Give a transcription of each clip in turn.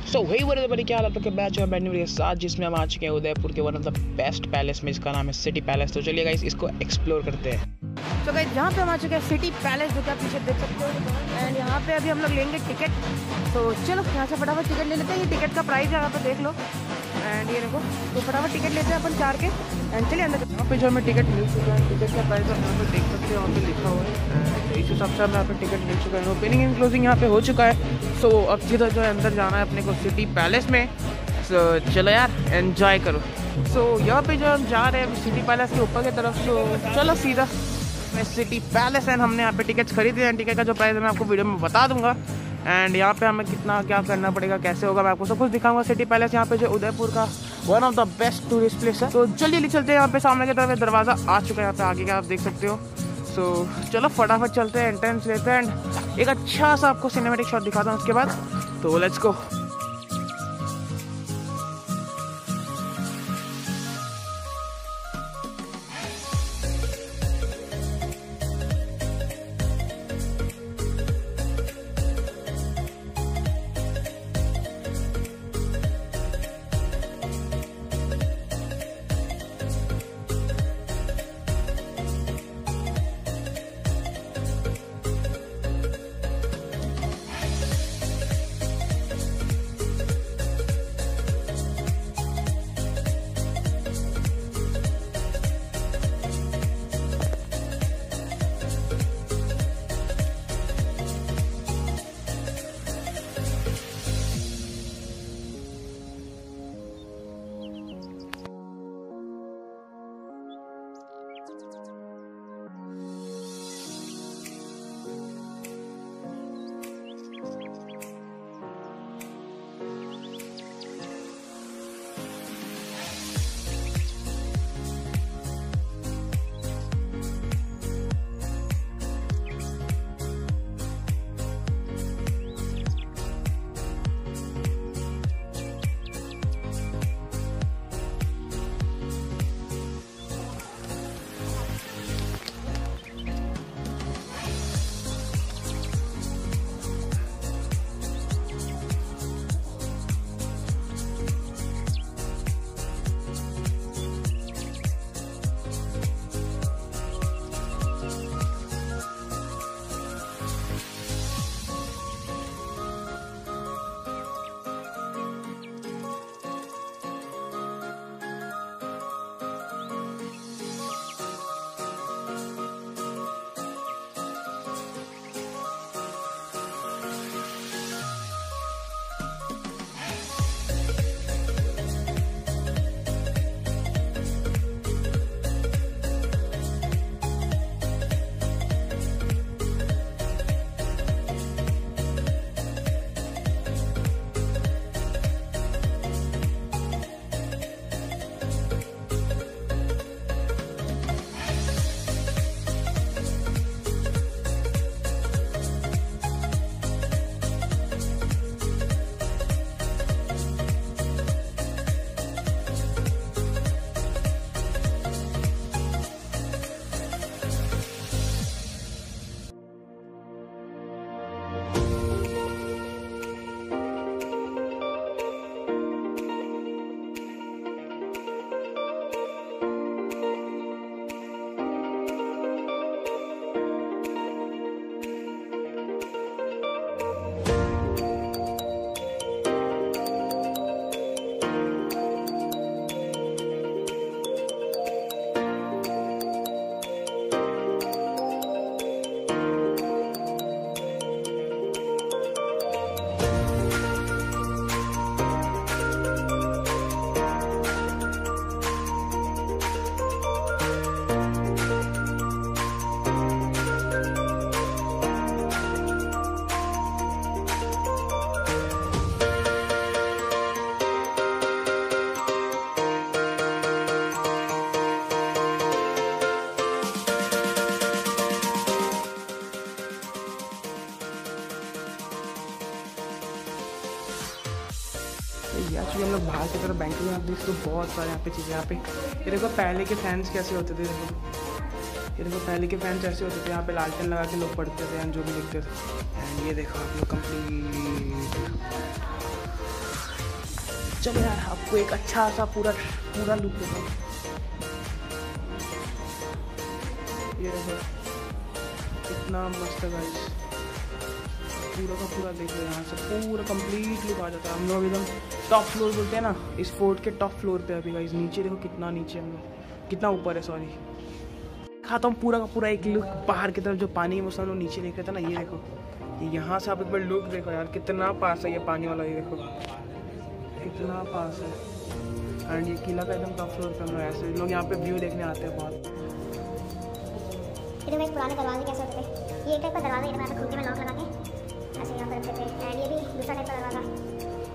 सो वही बोले बड़ी क्या हाल है मैच है बैंड के साथ, जिसमें हम आ चुके हैं उदयपुर के one of the best palace में, जिसका नाम है सिटी पैलेस। तो चलिए गाइस इसको एक्सप्लोर करते हैं। तो गाइस जहाँ पे हम आ चुके हैं सिटी पैलेस, जो कि आप पीछे देख सकते हो। एंड यहाँ पे अभी हम लोग लेंगे टिकट। तो चलो यहाँ से फटाफट टिकट ले लेते हैं। ये टिकट का प्राइस है, यहाँ पे देख लो। एंड ये देखो, तो फटाफट टिकट लेते हैं अपन 4 के। एंड चलिए अंदर। यहाँ पे जो हमें टिकट मिल चुका है, टिकट का प्राइस आप यहाँ पे देख सकते हो, यहाँ पे लिखा हुआ है। इस हिसाब से हमें यहाँ पे टिकट मिल चुका है। ओपनिंग एंड क्लोजिंग यहाँ पे हो चुका है। सो अब सीधा जो है अंदर जाना है अपने को सिटी पैलेस में। सो चलो यार एंजॉय करो। सो यहाँ पे जो हम जा रहे हैं सिटी पैलेस के ऊपर की तरफ। सो चलो सीधा सिटी पैलेस। एंड हमने यहाँ पे टिकट्स खरीदे हैं। टिकट का जो प्राइस है मैं आपको वीडियो में बता दूंगा। एंड यहाँ पे हमें कितना क्या करना पड़ेगा, कैसे होगा, मैं आपको सब कुछ दिखाऊंगा। सिटी पैलेस यहाँ पे जो उदयपुर का one of the best tourist place है। तो जल्दी चलते हैं। यहाँ पे सामने की तरफ दरवाज़ा आ चुका है, यहाँ पे आगे का आप देख सकते हो। सो चलो फटाफट चलते हैं, एंट्रेंस लेते हैं एंड एक अच्छा सा आपको सिनेमेटिक शॉट दिखाता हूँ उसके बाद। तो लेट्स गो। एक्चुअली हम लोग बाहर की तरफ बैंक में आप देख तो बहुत सारे यहाँ पे चीज़ें यहाँ पे ये देखो पहले के फैंस कैसे होते थे, देखो ये देखो पहले के फैंस ऐसे होते थे, यहाँ पे लालटेन लगा के लोग पढ़ते थे जो भी लिखते थे। एंड ये देखो आप लोग कंप्लीट चलो यार आपको एक अच्छा सा पूरा लुक देता हूँ। ये देखो कितना मस्त है गाइस, पूरा का पूरा देखो यहाँ से पूरा कंप्लीट लुक आ जाता है। हम लोग एकदम टॉप फ्लोर बोलते हैं ना, इस फोर्ट के टॉप फ्लोर पे अभी गाइस। नीचे देखो कितना नीचे हम लोग, कितना ऊपर है सॉरी। खाता हूँ पूरा का पूरा एक लुक बाहर की तरफ, जो पानी में हम लोग नीचे देख रहे थे ना, ये देखो यहाँ से आप एक बार लुक देखो यार, कितना पास है ये पानी वाला, ये देखो कितना पास है। एंड ये किला का एकदम टॉप फ्लोर पे हम लोग ऐसे लोग यहाँ पे व्यू देखने आते हैं बहुत। इधर में पुराने दरवाजे कैसे होते थे, ये टाइप का दरवाजा यहाँ पे खुलते में लॉक लगा के ऐसे यहाँ पर रखते थे। एंड ये भी दूसरा टाइप का दरवाजा।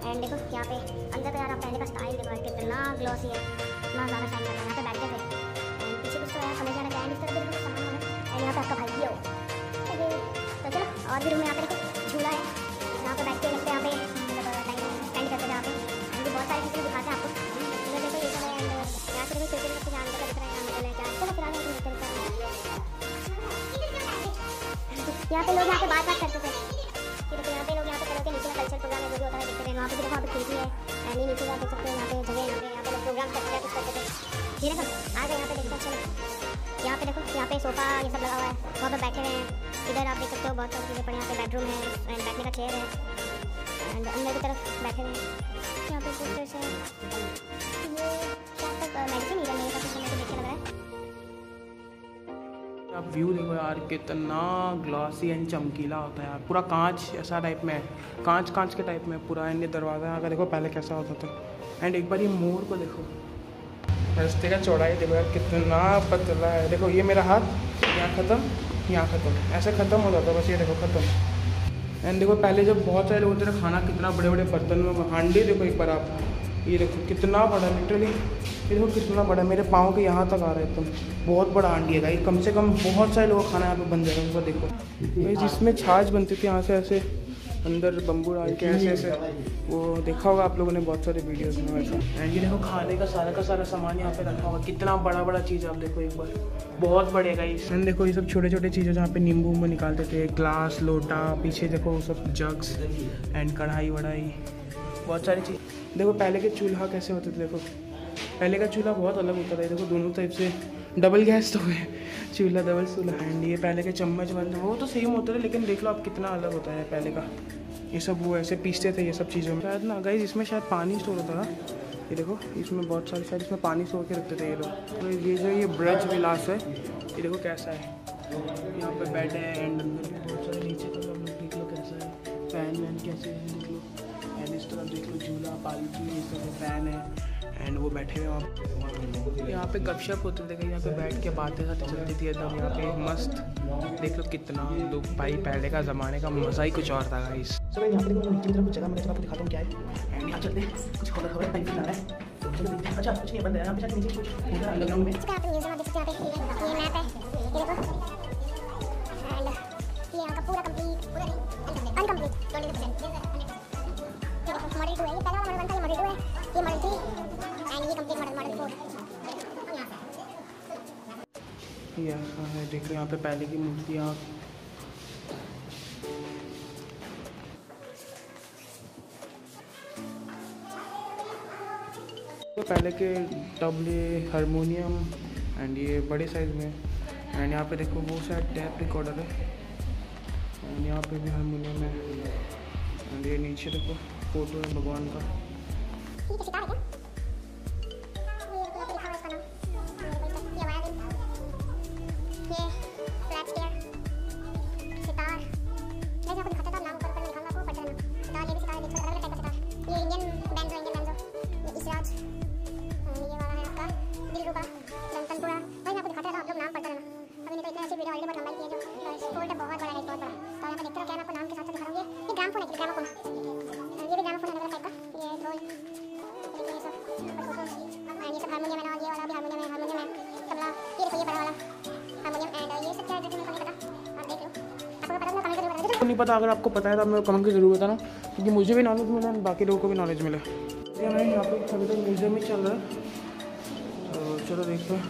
एंड देखो यहाँ पे अंदर तो यार आप पहले का स्टाइल देखो यार, कितना ग्लॉसी है, इतना ज़्यादा शाइन करता है। यहाँ पे बैठते थे एंड पीछे कुछ तो यार समझ जाना चाहिए। इस तरह से देखो सामान वाला। एंड यहाँ पे आपका भाई भी हो तो चलो और भी रूम में यहाँ पे देखो झूला है, यहाँ पे बैठ के लगते हैं यहाँ पे मतलब टाइम स्पेंड करते थे यहाँ पे। एंड बहुत सारी चीज़ें दिखाते हैं आपको। इधर देखो ये सब है। एंड यहाँ से देखो खिड़की से जान का दिख रहा है, यहाँ निकल है क्या। चलो फिलहाल यहाँ पे लोग यहाँ पे बात करते थे। फिर यहाँ पे लोग यहाँ पे खड़े होकर नीचे का कल्चर प्रोग्राम है जो भी होता है देखते थे। वहाँ पे देखो आप खिड़की है, एंड नीचे जा देख सकते हो यहाँ पे जगह, यहाँ पे लोग प्रोग्राम करते थे, कुछ करते थे। ये देखो आ गए यहाँ पे देखते हैं। चलो यहाँ पे देखो, यहाँ पे सोफा ये सब लगा हुआ है, वहाँ पे बैठे हुए हैं। इधर आप देख सकते हो बहुत सारी चीज़ें पड़ी। यहाँ पे बेडरूम है एंड बैठने का चेयर है एंड अंदर की तरफ बैठे हुए हैं। यहाँ पे कुछ ऐसे ये क्या तक मेडिसिन ही मेरे पास समय देख के लग रहा है। आप व्यू देखो यार, कितना ग्लॉसी एंड चमकीला होता है यार, पूरा कांच ऐसा टाइप में है, कांच के टाइप में पूरा। एंड ये दरवाज़ा यहाँ का देखो पहले कैसा होता था। एंड एक बार ये मोर को देखो, रास्ते का चौड़ाई देखो यार कितना पतला है। देखो ये मेरा हाथ यहाँ ख़त्म, यहाँ ख़त्म, ऐसे ख़त्म हो जाता बस, ये देखो ख़त्म। एंड देखो पहले जब बहुत सारे लोग होते थे खाना कितना बड़े बड़े बर्तन में, हांडी देखो एक बार आप, ये देखो कितना बड़ा, लिटरली ये देखो कितना बड़ा, मेरे पाँव के यहाँ तक आ रहा है एकदम। बहुत बड़ा हांडी है गाइस, कम से कम बहुत सारे लोगों का खाना यहाँ पे बन जाएगा। उसको देखो जिसमें छाछ बनती थी यहाँ से ऐसे अंदर बम्बू डाल के ऐसे वो देखा होगा आप लोगों ने बहुत सारे वीडियोस में वैसा। एंड ये देखो खाने का सारा सामान यहाँ पे रखा हुआ, कितना बड़ा चीज़ आप देखो एक बार, बहुत बड़े गाइस। एंड देखो ये सब छोटे चीज़ें जहाँ पे नींबू में निकालते थे, ग्लास, लोटा, पीछे देखो वो सब जग्स एंड कढ़ाई वढ़ाई, बहुत सारी चीज़। देखो पहले के चूल्हा कैसे होते थे, देखो पहले का चूल्हा बहुत अलग होता था। देखो दोनों टाइप से डबल गैस तो है चूल्हा, डबल चूल्हा। एंड ये पहले के चम्मच बंद वो तो सेम होते थे, लेकिन देख लो आप कितना अलग होता है पहले का। ये सब वो ऐसे पीसते थे ये सब चीज़ों में शायद ना गाइस, इसमें शायद पानी स्टोर होता था। ये देखो इसमें बहुत सारे शायद इसमें पानी स्टोर के रखते थे ये लोग। तो ये जो ये ब्रज विलास है, ये देखो कैसा है, यहाँ पे बेड है एंड अंदर भी बहुत सारे नीचे का लोग देख लो कैसा है, फैन वैन कैसे है देख लो। एंड इस तरफ देख लो झूला, पालकी, ये सब फैन है एंड वो बैठे हुए वहाँ। यहाँ पे गपशप होते थे, यहाँ पे बैठ के बातें चलती थी एकदम यहाँ पे मस्त। देख लो कितना लोग, भाई पहले का ज़माने का मज़ा ही कुछ और था गाइस। सब यहाँ पे देखो नीचे की तरफ जगह मैं आपको दिखाता हूँ क्या है। एंड यहाँ चलते कुछ खबर टाइप है तो चलो देखते हैं। अच्छा कुछ नहीं बंद है यहाँ पे, नीचे कुछ अंडरग्राउंड में। इसका आप म्यूजियम देख सकते हैं, यहाँ पे ये मैप है, ये देखो। एंड ये यहाँ का पूरा कंप्लीट, पूरा अनकंप्लीट 20%। ये देखो मॉडल 2 है, ये पहला वाला मॉडल 1 था, ये मॉडल 2 है, ये मॉडल 3 एंड ये कंप्लीट मॉडल 4। ये है देखो यहाँ पे पहले की मूर्तियाँ। तो पहले के तबले, हारमोनियम एंड ये बड़े साइज में। एंड यहाँ पे देखो वो शायद टैप रिकॉर्डर है एंड यहाँ पे भी हारमोनियम है। एंड ये नीचे देखो फोटो है भगवान का। नहीं पता, अगर आपको पता है तो आप मेरे कमेंट में जरूर बताना, क्योंकि मुझे भी नॉलेज मिला बाकी लोगों को भी नॉलेज मिले। मैं यहाँ पे अभी तक म्यूजियम ही चल रहा है तो चलो देखते हैं।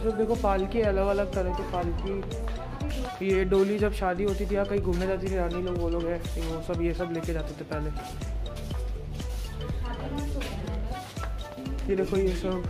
सब देखो पालकी, अलग अलग तरह की पालकी। ये डोली जब शादी होती थी या कहीं घूमने जाती थी रानी लोग, वो लोग है वो सब, ये सब लेके जाते थे पहले। ये देखो ये सब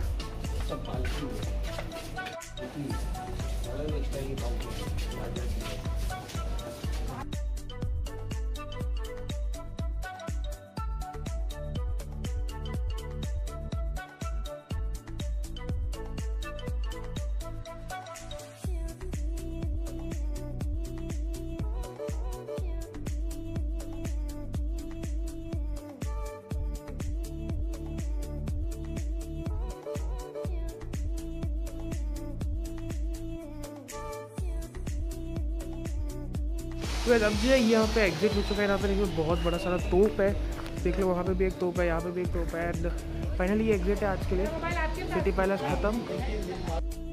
तो अब जो है यहाँ पे एग्जिट हो चुका है। यहाँ पे देखिए बहुत बड़ा सारा तोप है, देख लो वहाँ पे भी एक तोप है, यहाँ पे भी एक तोप है। एंड फाइनली ये एग्जिट है आज के लिए। सिटी पैलेस ख़त्म।